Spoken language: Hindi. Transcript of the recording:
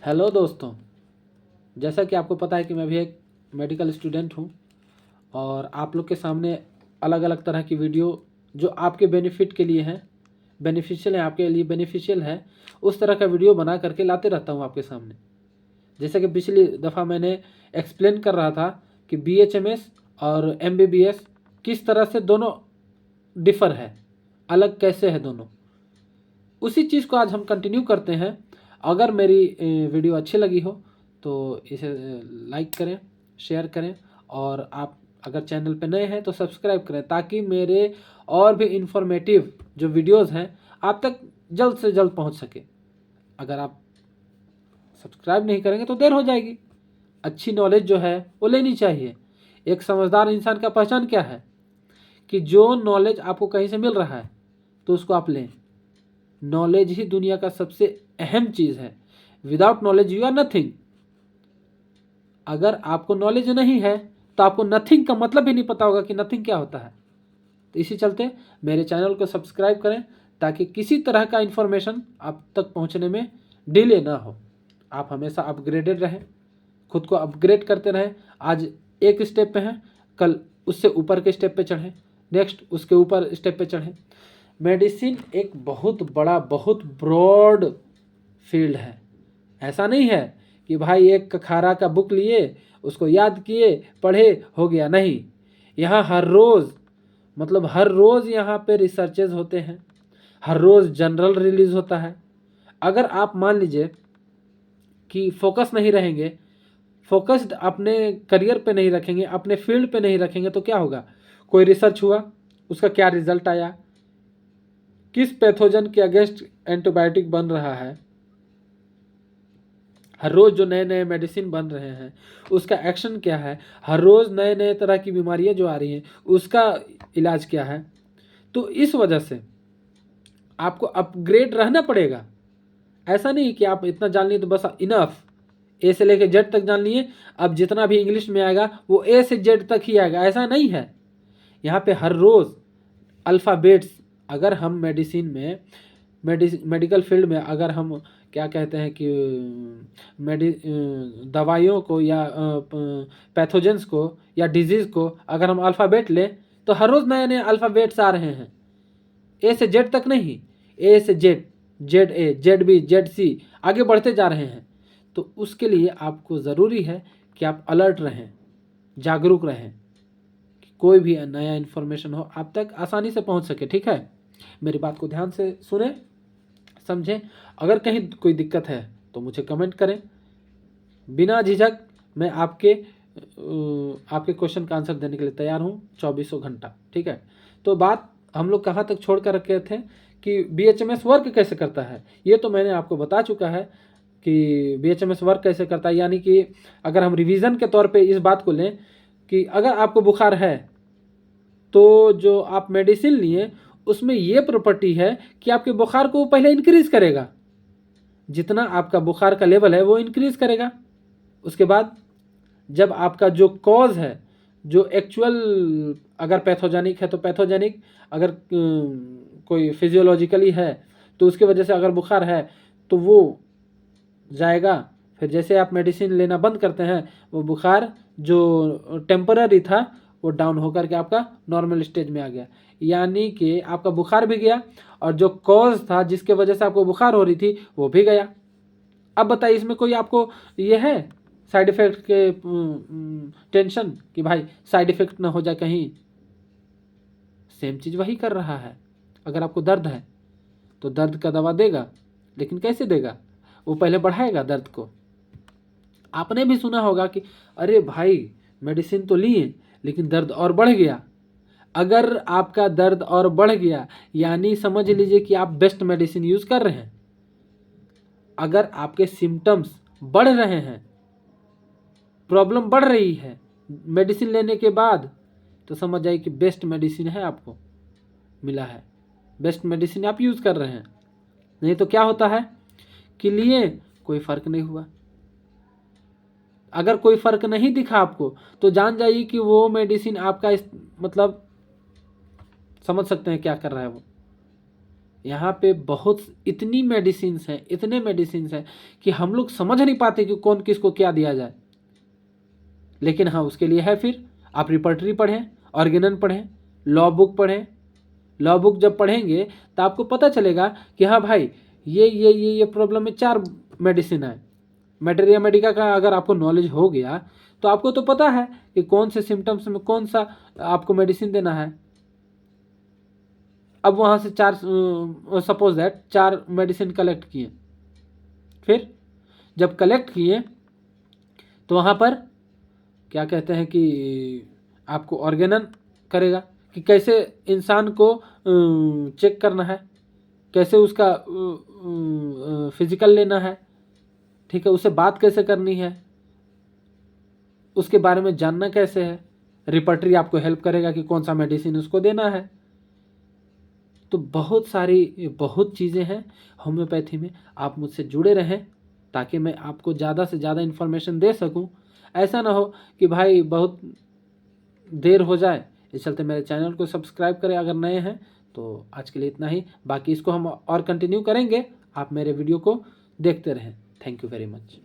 हेलो दोस्तों, जैसा कि आपको पता है कि मैं भी एक मेडिकल स्टूडेंट हूं और आप लोग के सामने अलग अलग तरह की वीडियो जो आपके बेनिफिट के लिए हैं, बेनिफिशियल है, आपके लिए बेनिफिशियल है, उस तरह का वीडियो बना करके लाते रहता हूं आपके सामने। जैसे कि पिछली दफ़ा मैंने एक्सप्लेन कर रहा था कि बीएचएमएस और एमबीबीएस किस तरह से दोनों डिफ़र है, अलग कैसे है दोनों। उसी चीज़ को आज हम कंटिन्यू करते हैं। अगर मेरी वीडियो अच्छी लगी हो तो इसे लाइक करें, शेयर करें और आप अगर चैनल पे नए हैं तो सब्सक्राइब करें ताकि मेरे और भी इंफॉर्मेटिव जो वीडियोस हैं आप तक जल्द से जल्द पहुंच सके। अगर आप सब्सक्राइब नहीं करेंगे तो देर हो जाएगी। अच्छी नॉलेज जो है वो लेनी चाहिए। एक समझदार इंसान का पहचान क्या है कि जो नॉलेज आपको कहीं से मिल रहा है तो उसको आप लें। नॉलेज ही दुनिया का सबसे अहम चीज़ है। Without knowledge you are nothing. अगर आपको नॉलेज नहीं है तो आपको नथिंग का मतलब भी नहीं पता होगा कि नथिंग क्या होता है। तो इसी चलते मेरे चैनल को सब्सक्राइब करें ताकि किसी तरह का इन्फॉर्मेशन आप तक पहुंचने में डिले ना हो। आप हमेशा अपग्रेडेड रहें, खुद को अपग्रेड करते रहें। आज एक स्टेप पे हैं, कल उससे ऊपर के स्टेप पे चढ़ें, नेक्स्ट उसके ऊपर स्टेप पे चढ़ें। मेडिसिन एक बहुत बड़ा, बहुत ब्रॉड फील्ड है। ऐसा नहीं है कि भाई एक कखारा का बुक लिए, उसको याद किए, पढ़े, हो गया। नहीं, यहाँ हर रोज़ मतलब हर रोज़ यहाँ पे रिसर्चेज होते हैं, हर रोज़ जनरल रिलीज होता है। अगर आप मान लीजिए कि फोकस नहीं रहेंगे, फोकस्ड अपने करियर पे नहीं रखेंगे, अपने फील्ड पे नहीं रखेंगे तो क्या होगा? कोई रिसर्च हुआ, उसका क्या रिजल्ट आया, किस पैथोजन के अगेंस्ट एंटीबायोटिक बन रहा है, हर रोज़ जो नए नए मेडिसिन बन रहे हैं उसका एक्शन क्या है, हर रोज़ नए नए तरह की बीमारियां जो आ रही हैं उसका इलाज क्या है। तो इस वजह से आपको अपग्रेड रहना पड़ेगा। ऐसा नहीं कि आप इतना जान लिए तो बस इनफ, ए से लेकर जेड तक जान लिए, अब जितना भी इंग्लिश में आएगा वो ए से जेड तक ही आएगा, ऐसा नहीं है। यहाँ पे हर रोज़ अल्फ़ाबेट्स, अगर हम मेडिसिन में मेडिकल फील्ड में अगर हम क्या कहते हैं कि दवाइयों को या पैथोजेंस को या डिजीज़ को अगर हम अल्फ़ाबेट लें तो हर रोज़ नए नए अल्फ़ाबेट्स आ रहे हैं। ए से जेड तक नहीं, ए से Z, Z A, Z B, Z C, आगे बढ़ते जा रहे हैं। तो उसके लिए आपको ज़रूरी है कि आप अलर्ट रहें, जागरूक रहें, कि कोई भी नया इन्फॉर्मेशन हो आप तक आसानी से पहुंच सके। ठीक है, मेरी बात को ध्यान से सुने, समझें। अगर कहीं कोई दिक्कत है तो मुझे कमेंट करें, बिना झिझक मैं आपके क्वेश्चन का आंसर देने के लिए तैयार हूँ 24 घंटा। ठीक है, तो बात हम लोग कहाँ तक छोड़ कर रखे थे कि बीएचएमएस वर्क कैसे करता है, ये तो मैंने आपको बता चुका है कि बीएचएमएस वर्क कैसे करता है। यानी कि अगर हम रिवीजन के तौर पे इस बात को लें कि अगर आपको बुखार है तो जो आप मेडिसिन लिए उसमें ये प्रॉपर्टी है कि आपके बुखार को पहले इंक्रीज करेगा, जितना आपका बुखार का लेवल है वो इंक्रीज करेगा। उसके बाद जब आपका जो कॉज है, जो एक्चुअल अगर पैथोजेनिक है तो पैथोजेनिक, अगर कोई फिजियोलॉजिकली है तो उसके वजह से अगर बुखार है तो वो जाएगा। फिर जैसे आप मेडिसिन लेना बंद करते हैं वो बुखार जो टेम्पररी था वो डाउन होकर के आपका नॉर्मल स्टेज में आ गया। यानी कि आपका बुखार भी गया और जो कॉज था जिसके वजह से आपको बुखार हो रही थी वो भी गया। अब बताइए इसमें कोई आपको ये है साइड इफेक्ट के टेंशन कि भाई साइड इफेक्ट ना हो जाए कहीं? सेम चीज़ वही कर रहा है। अगर आपको दर्द है तो दर्द का दवा देगा, लेकिन कैसे देगा? वो पहले बढ़ाएगा दर्द को। आपने भी सुना होगा कि अरे भाई मेडिसिन तो लिए लेकिन दर्द और बढ़ गया। अगर आपका दर्द और बढ़ गया यानी समझ लीजिए कि आप बेस्ट मेडिसिन यूज़ कर रहे हैं। अगर आपके सिम्टम्स बढ़ रहे हैं, प्रॉब्लम बढ़ रही है मेडिसिन लेने के बाद, तो समझ जाइए कि बेस्ट मेडिसिन है आपको मिला है, बेस्ट मेडिसिन आप यूज़ कर रहे हैं। नहीं तो क्या होता है कि लिए कोई फ़र्क नहीं हुआ। अगर कोई फ़र्क नहीं दिखा आपको तो जान जाइए कि वो मेडिसिन आपका मतलब समझ सकते हैं क्या कर रहा है वो। यहाँ पे बहुत इतनी मेडिसिन्स हैं, इतने मेडिसिन्स हैं कि हम लोग समझ नहीं पाते कि कौन किसको क्या दिया जाए। लेकिन हाँ, उसके लिए है, फिर आप रिपर्टरी पढ़ें, ऑर्गेनन पढ़ें, लॉ बुक पढ़ें। लॉ बुक जब पढ़ेंगे तो आपको पता चलेगा कि हाँ भाई, ये प्रॉब्लम में 4 मेडिसिन है। मैटेरिया मेडिका का अगर आपको नॉलेज हो गया तो आपको तो पता है कि कौन से सिम्टम्स में कौन सा आपको मेडिसिन देना है। अब वहाँ से 4 सपोज दैट 4 मेडिसिन कलेक्ट किए, फिर जब कलेक्ट किए तो वहाँ पर क्या कहते हैं कि आपको ऑर्गेनन करेगा कि कैसे इंसान को चेक करना है, कैसे उसका फिजिकल लेना है, ठीक है, उससे बात कैसे करनी है, उसके बारे में जानना कैसे है। रिपर्टरी आपको हेल्प करेगा कि कौन सा मेडिसिन उसको देना है। तो बहुत चीज़ें हैं होम्योपैथी में। आप मुझसे जुड़े रहें ताकि मैं आपको ज़्यादा से ज़्यादा इन्फॉर्मेशन दे सकूं। ऐसा ना हो कि भाई बहुत देर हो जाए। इस चलते मेरे चैनल को सब्सक्राइब करें अगर नए हैं। तो आज के लिए इतना ही, बाकी इसको हम और कंटिन्यू करेंगे। आप मेरे वीडियो को देखते रहें। Thank you very much.